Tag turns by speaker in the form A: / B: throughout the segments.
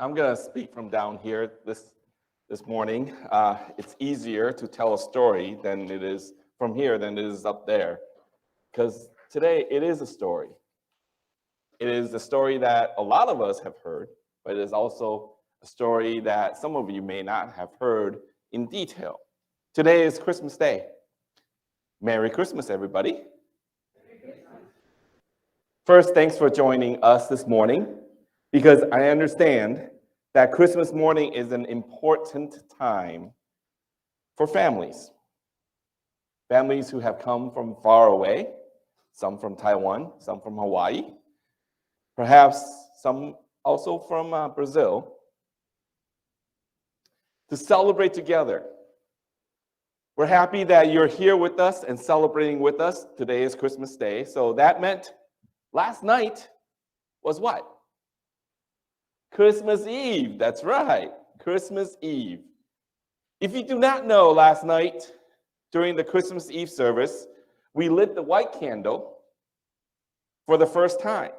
A: I'm going to speak from down here this morning. It's easier to tell a story than it is from here than it is up there. Because today it is a story. It is the story that a lot of us have heard, but it is also a story that some of you may not have heard in detail. Today is Christmas Day. Merry Christmas, everybody. Merry Christmas. First, thanks for joining us this morning, because I understand that Christmas morning is an important time for families. Families who have come from far away, some from Taiwan, some from Hawaii, perhaps some also from Brazil, to celebrate together. We're happy that you're here with us and celebrating with us. Today is Christmas Day, so that meant last night was what? Christmas Eve, that's right, Christmas Eve. If you do not know, last night during the Christmas Eve service, we lit the white candle for the first time.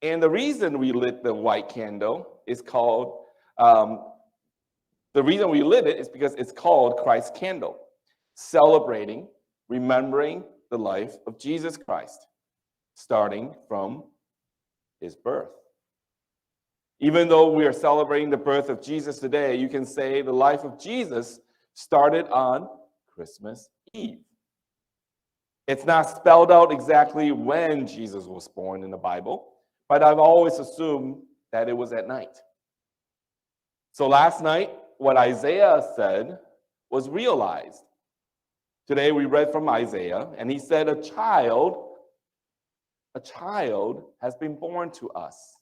A: And the reason we lit the white candle is called, the reason we lit it is because it's called Christ's Candle, celebrating, remembering the life of Jesus Christ, starting from his birth. Even though we are celebrating the birth of Jesus today, you can say the life of Jesus started on Christmas Eve. It's not spelled out exactly when Jesus was born in the Bible, but I've always assumed that it was at night. So last night, what Isaiah said was realized. Today we read from Isaiah, and he said, a child has been born to us.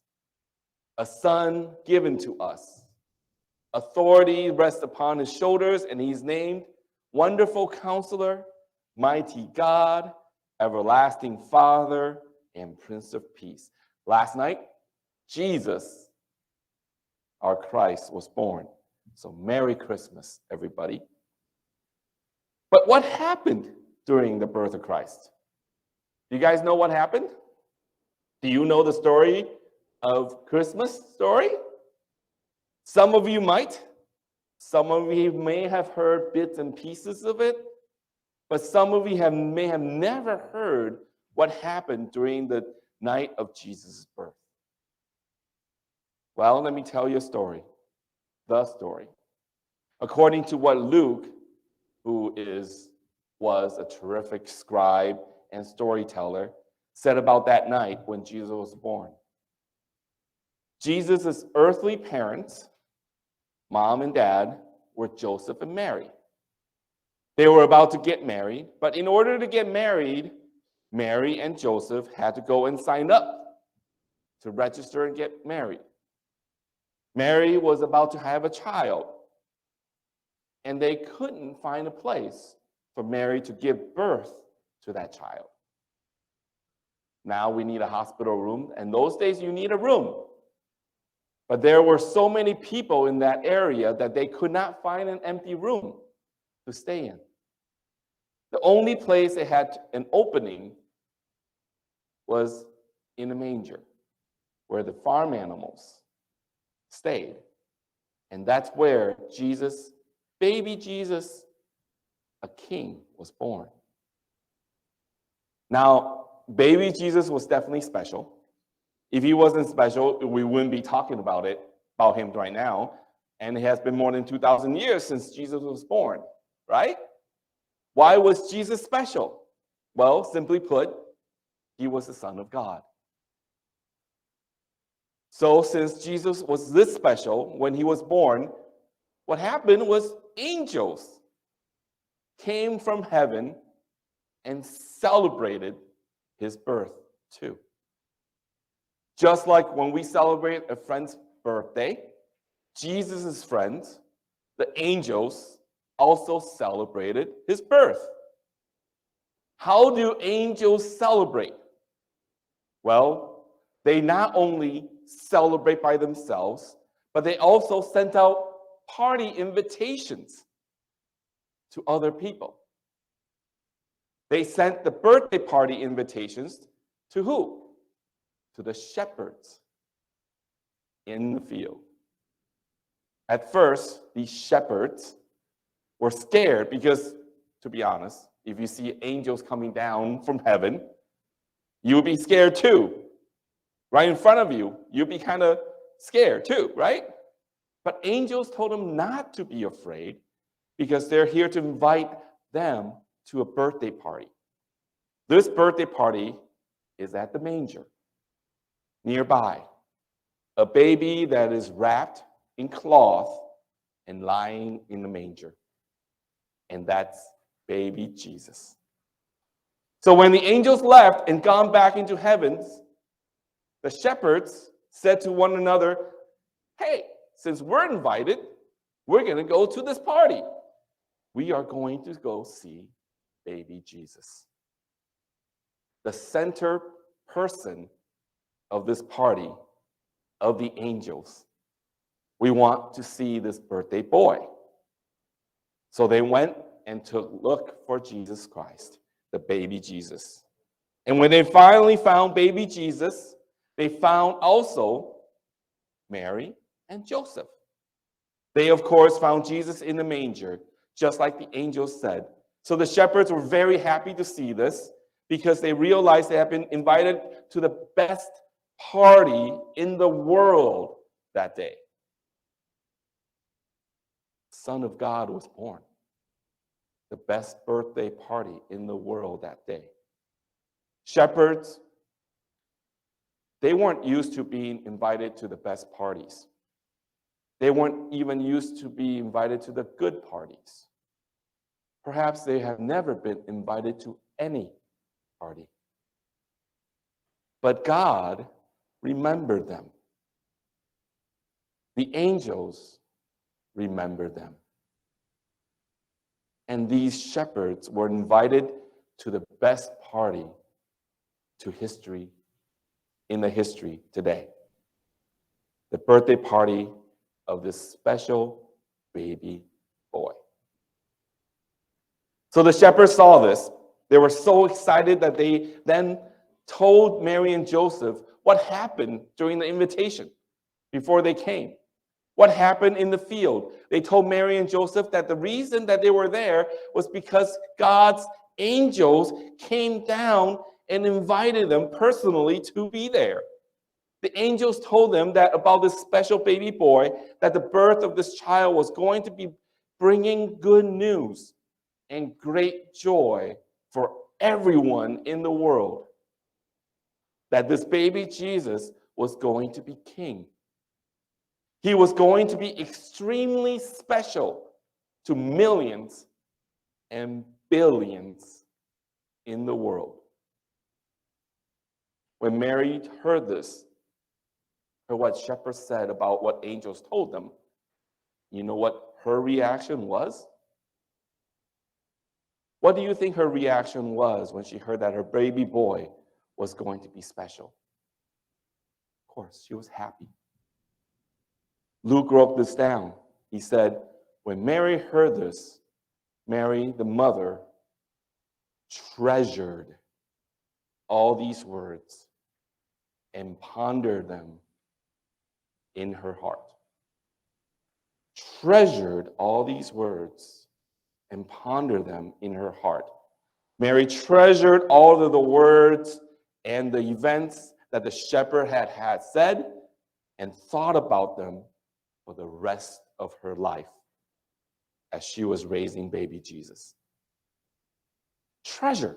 A: A son given to us. Authority rests upon his shoulders, and he's named Wonderful Counselor, Mighty God, Everlasting Father, and Prince of Peace. Last night, Jesus, our Christ, was born. So Merry Christmas, everybody. But what happened during the birth of Christ? Do you guys know what happened? Do you know the story of Christmas story? Some of you might. Some of you may have heard bits and pieces of it, but some of you may have never heard what happened during the night of Jesus' birth. Well, let me tell you a story, the story. According to what Luke, who was a terrific scribe and storyteller, said about that night when Jesus was born. Jesus' earthly parents, mom and dad, were Joseph and Mary. They were about to get married, but in order to get married, Mary and Joseph had to go and sign up to register and get married. Mary was about to have a child, and they couldn't find a place for Mary to give birth to that child. Now we need a hospital room, and those days you need a room. But there were so many people in that area that they could not find an empty room to stay in. The only place they had an opening was in a manger, where the farm animals stayed. And that's where Jesus, baby Jesus, a king, was born. Now, baby Jesus was definitely special. If he wasn't special, we wouldn't be talking about him right now. And it has been more than 2,000 years since Jesus was born, right? Why was Jesus special? Well, simply put, he was the Son of God. So since Jesus was this special when he was born, what happened was angels came from heaven and celebrated his birth too. Just like when we celebrate a friend's birthday, Jesus' friends, the angels, also celebrated his birth. How do angels celebrate? Well, they not only celebrate by themselves, but they also sent out party invitations to other people. They sent the birthday party invitations to who? To the shepherds in the field. At first, these shepherds were scared because, to be honest, if you see angels coming down from heaven, you would be scared too. Right in front of you, you'd be kind of scared too, right? But angels told them not to be afraid because they're here to invite them to a birthday party. This birthday party is at the manger. Nearby, a baby that is wrapped in cloth and lying in the manger. And that's baby Jesus. So when the angels left and gone back into heavens, the shepherds said to one another, hey, since we're invited, we're going to go to this party. We are going to go see baby Jesus. The center person of this party, of the angels. We want to see this birthday boy. So they went and took look for Jesus Christ, the baby Jesus. And when they finally found baby Jesus, they found also Mary and Joseph. They, of course, found Jesus in the manger, just like the angels said. So the shepherds were very happy to see this because they realized they had been invited to the best party in the world that day. The Son of God was born. The best birthday party in the world that day. Shepherds, they weren't used to being invited to the best parties. They weren't even used to be invited to the good parties. Perhaps they have never been invited to any party. But God remembered them. The angels remembered them. And these shepherds were invited to the best party to history, in the history today. The birthday party of this special baby boy. So the shepherds saw this. They were so excited that they then told Mary and Joseph what happened during the invitation before they came. What happened in the field? They told Mary and Joseph that the reason that they were there was because God's angels came down and invited them personally to be there. The angels told them that about this special baby boy, that the birth of this child was going to be bringing good news and great joy for everyone in the world. That this baby Jesus was going to be king. He was going to be extremely special to millions and billions in the world. When Mary heard this, heard what shepherds said about what angels told them, you know what her reaction was? What do you think her reaction was when she heard that her baby boy was going to be special? Of course, she was happy. Luke wrote this down. He said, when Mary heard this, Mary, the mother, treasured all these words and pondered them in her heart. Treasured all these words and pondered them in her heart. Mary treasured all of the words and the events that the shepherd had said and thought about them for the rest of her life as she was raising baby Jesus. Treasure.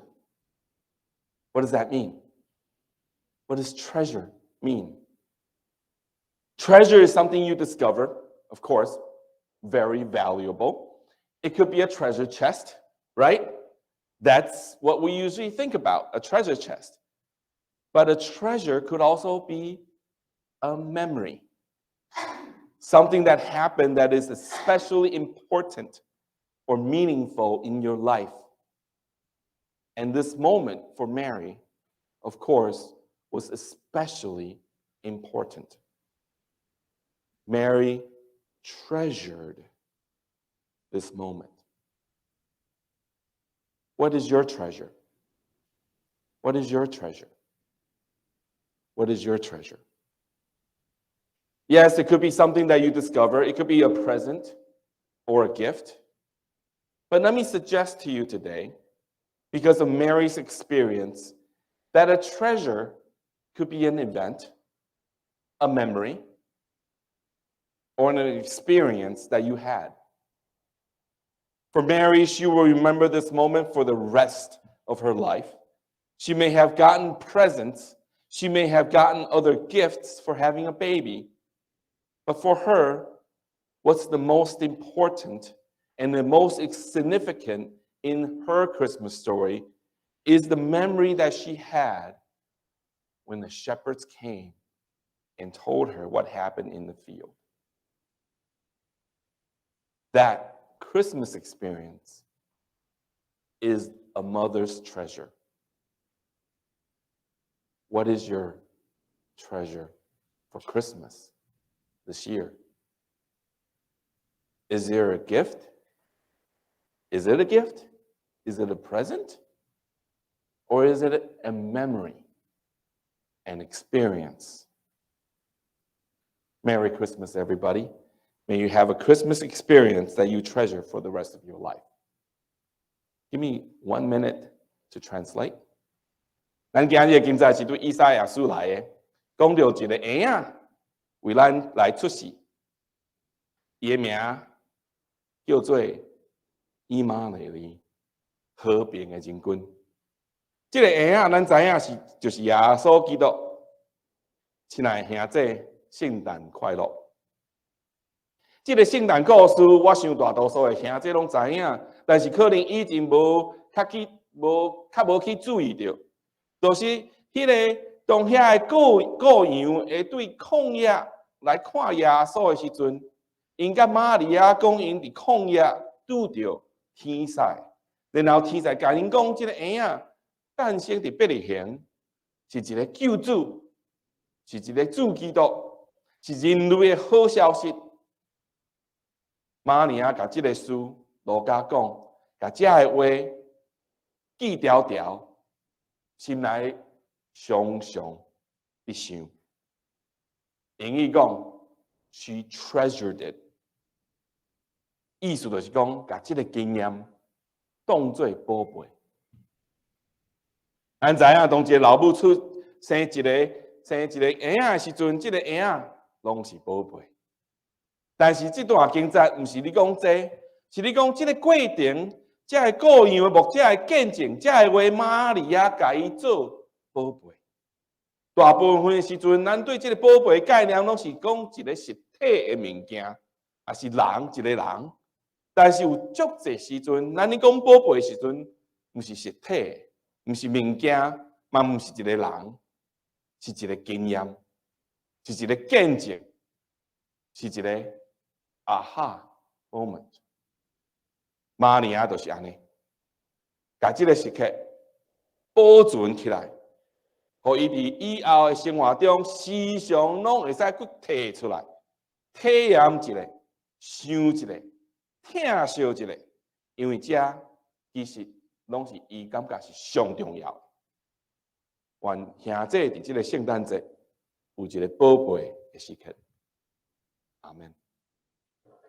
A: What does that mean? What does treasure mean? Treasure is something you discover, of course, very valuable. It could be a treasure chest, right? That's what we usually think about, a treasure chest. But a treasure could also be a memory. Something that happened that is especially important or meaningful in your life. And this moment for Mary, of course, was especially important. Mary treasured this moment. What is your treasure? What is your treasure? What is your treasure? Yes, it could be something that you discover. It could be a present or a gift. But let me suggest to you today, because of Mary's experience, that a treasure could be an event, a memory, or an experience that you had. For Mary, she will remember this moment for the rest of her life. She may have gotten presents. She may have gotten other gifts for having a baby. But for her, what's the most important and the most significant in her Christmas story is the memory that she had when the shepherds came and told her what happened in the field. That Christmas experience is a mother's treasure. What is your treasure for Christmas this year? Is there a gift? Is it a gift? Is it a present? Or is it a memory, an experience? Merry Christmas, everybody. May you have a Christmas experience that you treasure for the rest of your life. Give me 1 minute to translate. 咱今日今仔是对以赛亚书来的，讲到一个婴仔为咱来出世，伊的名叫做以马内利，和平的人君。这个婴仔咱知影就是耶稣基督。亲爱的兄弟，圣诞快乐！这个圣诞故事，我想大多数的兄弟拢知影，但是可能以前无去注意到。就是迄个当遐的羔羊会对旷野来看耶稣的时阵，因甲玛利亚讲因伫旷野拄着天使，然后天使甲因讲，这个婴仔诞生伫伯利恒，是一个救主，是一个主基督，是人类的好消息。玛利亚甲这个事路加讲，甲这个话记条条。心内常常伫想，英语讲 ，she treasured it， 意思就是讲，把这个经验当作宝贝。咱知影，当一个老母生一个婴仔的时阵，这个婴仔拢是宝贝。但是这段经节不是你讲这，是你讲这个过程。这个羔羊的目，这个见证，这个话玛利亚甲伊做宝贝。大部分的时阵，咱对这个宝贝概念拢是讲一个实体的物件，也是人一个人。但是有足侪时阵，咱咧讲宝贝的时阵，毋是实体，毋是物件，嘛毋是一个人，是一个经验，是一个见证，是一个aha moment。玛利亚就是安尼，把这个时刻保存起来，互伊伫以后的生活中时常拢会使去摕出来，体验一下，想一下，听惜一下，因为这其实拢是伊感觉是上重要的。愿兄弟伫这个圣诞节有一个宝贝的时刻，阿门。